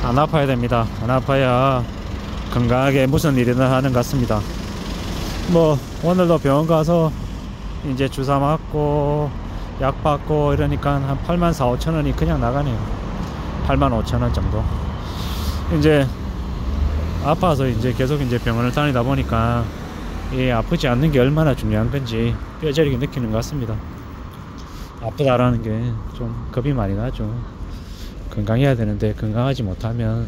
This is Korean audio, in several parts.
안 아파야 됩니다. 안 아파야 건강하게 무슨 일이든 하는 것 같습니다. 뭐 오늘도 병원 가서 이제 주사 맞고 약 받고 이러니까 한 84,000~5,000원이 그냥 나가네요. 85,000원 정도. 이제 아파서 이제 계속 이제 병원을 다니다 보니까 이 아프지 않는 게 얼마나 중요한 건지 뼈저리게 느끼는 것 같습니다. 아프다라는 게 좀 겁이 많이 나죠. 건강해야 되는데 건강하지 못하면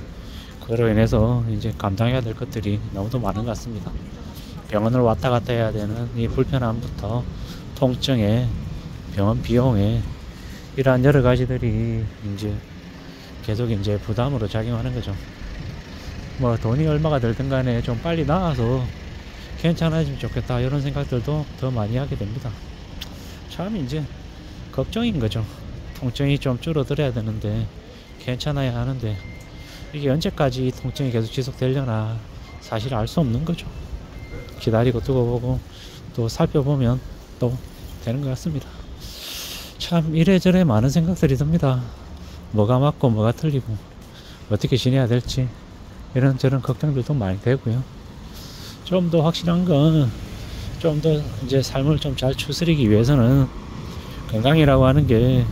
그로 인해서 이제 감당해야 될 것들이 너무도 많은 것 같습니다. 병원을 왔다 갔다 해야 되는 이 불편함부터 통증에 병원 비용에 이러한 여러 가지들이 이제 계속 이제 부담으로 작용하는 거죠. 뭐 돈이 얼마가 들든 간에 좀 빨리 나아서 괜찮아지면 좋겠다 이런 생각들도 더 많이 하게 됩니다. 참 이제 걱정인 거죠. 통증이 좀 줄어들어야 되는데 괜찮아야 하는데 이게 언제까지 통증이 계속 지속되려나 사실 알 수 없는 거죠. 기다리고 두고 보고 또 살펴보면 또 되는 것 같습니다. 참 이래저래 많은 생각들이 듭니다. 뭐가 맞고 뭐가 틀리고 어떻게 지내야 될지 이런저런 걱정들도 많이 되고요. 좀 더 확실한 건 좀 더 이제 삶을 좀 잘 추스리기 위해서는 건강이라고 하는 게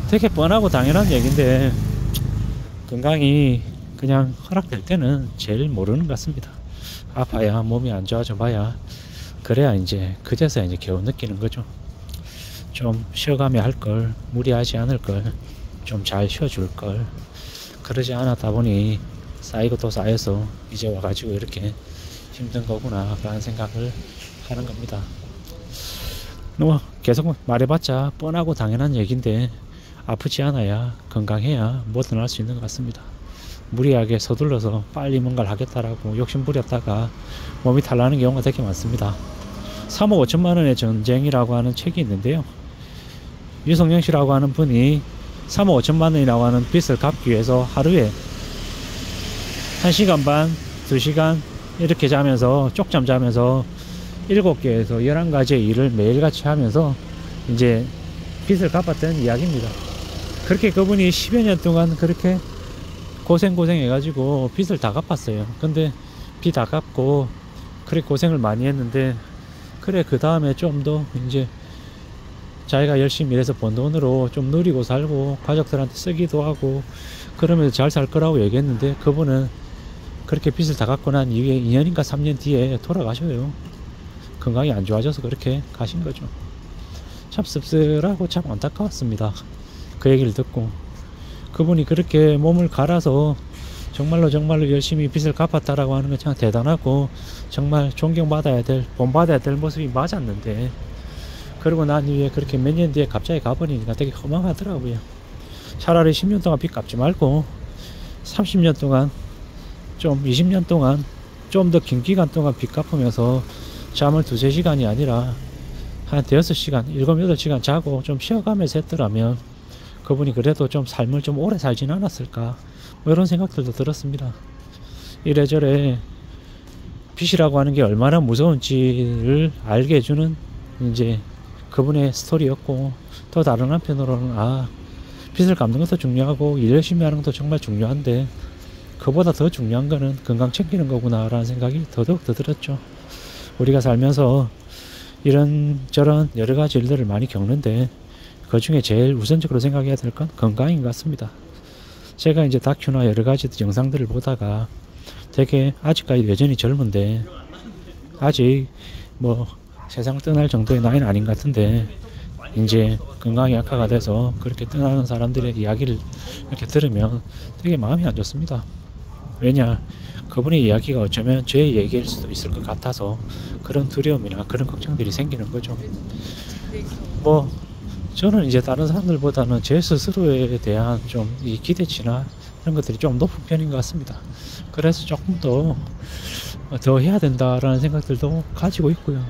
되게 뻔하고 당연한 얘기인데 건강이 그냥 허락될 때는 제일 모르는 것 같습니다. 아파야 몸이 안 좋아져 봐야 그래야 이제 그제서야 이제 겨우 느끼는 거죠. 좀 쉬어가며 할 걸, 무리하지 않을 걸, 좀 잘 쉬어줄 걸, 그러지 않았다 보니 쌓이고 또 쌓여서 이제 와가지고 이렇게 힘든 거구나 라는 생각을 하는 겁니다. 뭐 계속 말해봤자 뻔하고 당연한 얘기인데 아프지 않아야 건강해야 뭐든 할 수 있는 것 같습니다. 무리하게 서둘러서 빨리 뭔가를 하겠다라고 욕심 부렸다가 몸이 탈나는 경우가 되게 많습니다. 3억 5천만 원의 전쟁이라고 하는 책이 있는데요. 유성영 씨라고 하는 분이 3억 5천만 원이라고 하는 빚을 갚기 위해서 하루에 1시간 반, 2시간 이렇게 자면서 쪽잠 자면서 7개에서 11가지의 일을 매일같이 하면서 이제 빚을 갚았던 이야기입니다. 그렇게 그분이 10여 년 동안 그렇게 고생 해가지고 빚을 다 갚았어요. 근데 빚 다 갚고 그래 고생을 많이 했는데 그래 그 다음에 좀 더 이제 자기가 열심히 일해서 번 돈으로 좀 누리고 살고 가족들한테 쓰기도 하고 그러면서 잘 살 거라고 얘기했는데 그분은 그렇게 빚을 다 갚고 난 이후에 2년인가 3년 뒤에 돌아가셔요. 건강이 안 좋아져서 그렇게 가신 거죠. 참 씁쓸하고 참 안타까웠습니다. 그 얘기를 듣고 그분이 그렇게 몸을 갈아서 정말로 열심히 빚을 갚았다라고 하는 건 참 대단하고 정말 존경받아야 될, 본받아야 될 모습이 맞았는데 그러고 난 이후에 그렇게 몇 년 뒤에 갑자기 가버리니까 되게 허망하더라고요. 차라리 10년 동안 빚 갚지 말고 30년 동안 좀 20년 동안 좀 더 긴 기간 동안 빚 갚으면서 잠을 2~3시간이 아니라 한 6시간, 7~8시간 자고 좀 쉬어가면서 했더라면 그분이 그래도 좀 삶을 좀 오래 살진 않았을까 뭐 이런 생각들도 들었습니다. 이래저래 빚이라고 하는 게 얼마나 무서운지를 알게 해주는 이제 그분의 스토리였고 또 다른 한편으로는 빚을 갚는 것도 중요하고 일 열심히 하는 것도 정말 중요한데 그보다 더 중요한 거는 건강 챙기는 거구나 라는 생각이 더더욱 더 들었죠. 우리가 살면서 이런저런 여러가지 일들을 많이 겪는데 그 중에 제일 우선적으로 생각해야 될 건 건강인 것 같습니다. 제가 이제 다큐나 여러가지 영상들을 보다가 되게 아직까지 여전히 젊은데 아직 뭐 세상을 떠날 정도의 나이는 아닌 것 같은데 이제 건강이 악화가 돼서 그렇게 떠나는 사람들의 이야기를 이렇게 들으면 되게 마음이 안 좋습니다. 왜냐, 그분의 이야기가 어쩌면 제 얘기일 수도 있을 것 같아서 그런 두려움이나 그런 걱정들이 생기는 거죠. 뭐 저는 이제 다른 사람들보다는 제 스스로에 대한 좀 이 기대치나 이런 것들이 좀 높은 편인 것 같습니다. 그래서 조금 더 해야 된다라는 생각들도 가지고 있고요.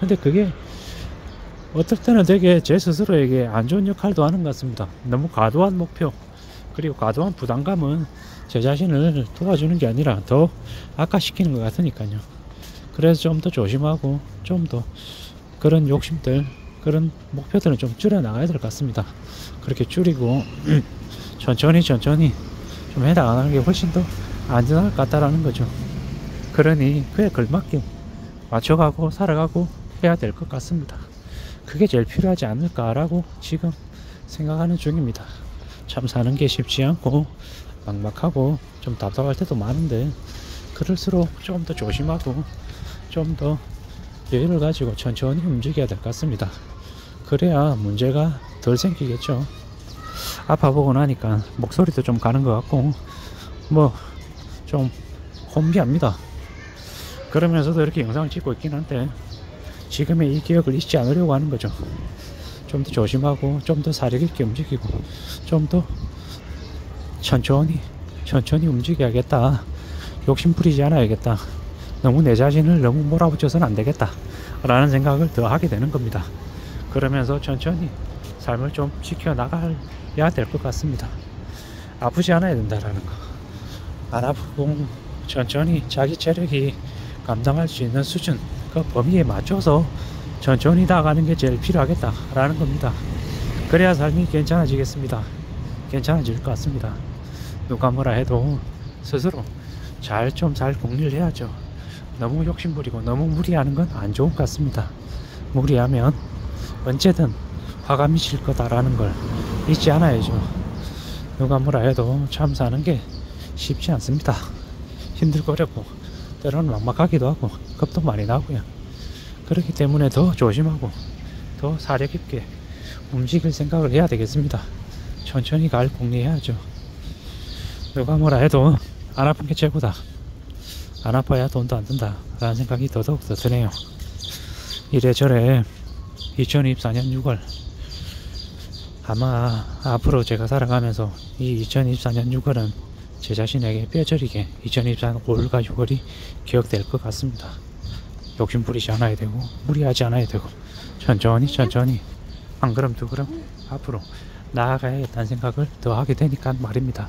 근데 그게 어떨 때는 되게 제 스스로에게 안 좋은 역할도 하는 것 같습니다. 너무 과도한 목표 그리고 과도한 부담감은 제 자신을 도와주는 게 아니라 더 악화시키는 것 같으니까요. 그래서 좀 더 조심하고 좀 더 그런 욕심들 그런 목표들은 좀 줄여 나가야 될 것 같습니다. 그렇게 줄이고 천천히 좀 해당하는 게 훨씬 더 안전할 것 같다라는 거죠. 그러니 그에 걸맞게 맞춰가고 살아가고 해야 될 것 같습니다. 그게 제일 필요하지 않을까라고 지금 생각하는 중입니다. 참 사는 게 쉽지 않고 막막하고 좀 답답할 때도 많은데, 그럴수록 좀 더 조심하고 좀 더 여유를 가지고 천천히 움직여야 될 것 같습니다. 그래야 문제가 덜 생기겠죠. 아파보고 나니까 목소리도 좀 가는 것 같고 뭐 좀 혼비합니다. 그러면서도 이렇게 영상을 찍고 있긴 한데 지금의 이 기억을 잊지 않으려고 하는 거죠. 좀 더 조심하고 좀 더 사력 있게 움직이고 좀 더 천천히 움직여야겠다. 욕심 부리지 않아야겠다. 너무 내 자신을 너무 몰아붙여서는 안 되겠다 라는 생각을 더 하게 되는 겁니다. 그러면서 천천히 삶을 좀 지켜나가야 될 것 같습니다. 아프지 않아야 된다라는 거. 안 아프고 천천히 자기 체력이 감당할 수 있는 수준, 그 범위에 맞춰서 천천히 나가는 게 제일 필요하겠다라는 겁니다. 그래야 삶이 괜찮아지겠습니다. 괜찮아질 것 같습니다. 누가 뭐라 해도 스스로 잘 궁리를 해야죠. 너무 욕심부리고 너무 무리하는 건 안 좋은 것 같습니다. 무리하면 언제든 화가 미칠 거다라는 걸 잊지 않아야죠. 누가 뭐라 해도 참 사는 게 쉽지 않습니다. 힘들고 어렵고 때로는 막막하기도 하고 겁도 많이 나고요. 그렇기 때문에 더 조심하고 더 사력 있게 움직일 생각을 해야 되겠습니다. 천천히 갈 궁리해야죠. 누가 뭐라 해도 안 아픈 게 최고다. 안 아파야 돈도 안 든다 라는 생각이 더더욱 더 드네요. 이래저래 2024년 6월 아마 앞으로 제가 살아가면서 이 2024년 6월은 제 자신에게 뼈저리게 2024년 5월과 6월이 기억될 것 같습니다. 욕심 부리지 않아야 되고 무리하지 않아야 되고 천천히 한 걸음 두 걸음 앞으로 나아가야겠다는 생각을 더 하게 되니까 말입니다.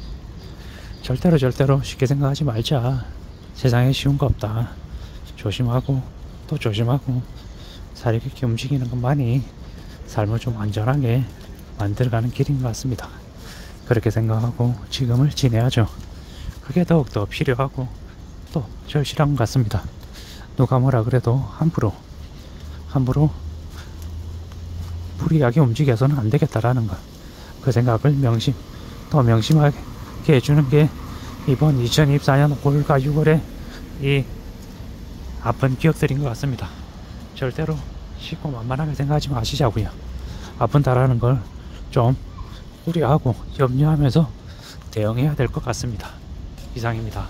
절대로 쉽게 생각하지 말자. 세상에 쉬운 거 없다. 조심하고 또 조심하고 사력 있게 움직이는 것만이 삶을 좀 안전하게 만들어가는 길인 것 같습니다. 그렇게 생각하고 지금을 지내야죠. 그게 더욱더 필요하고 또 절실한 것 같습니다. 누가 뭐라 그래도 함부로 무리하게 움직여서는 안 되겠다라는 것, 그 생각을 명심하게 해주는 게 이번 2024년 5월과 6월의 이 아픈 기억들인 것 같습니다. 절대로 쉽고 만만하게 생각하지 마시자고요. 아픈다라는 걸 좀 우려하고 염려하면서 대응해야 될 것 같습니다. 이상입니다.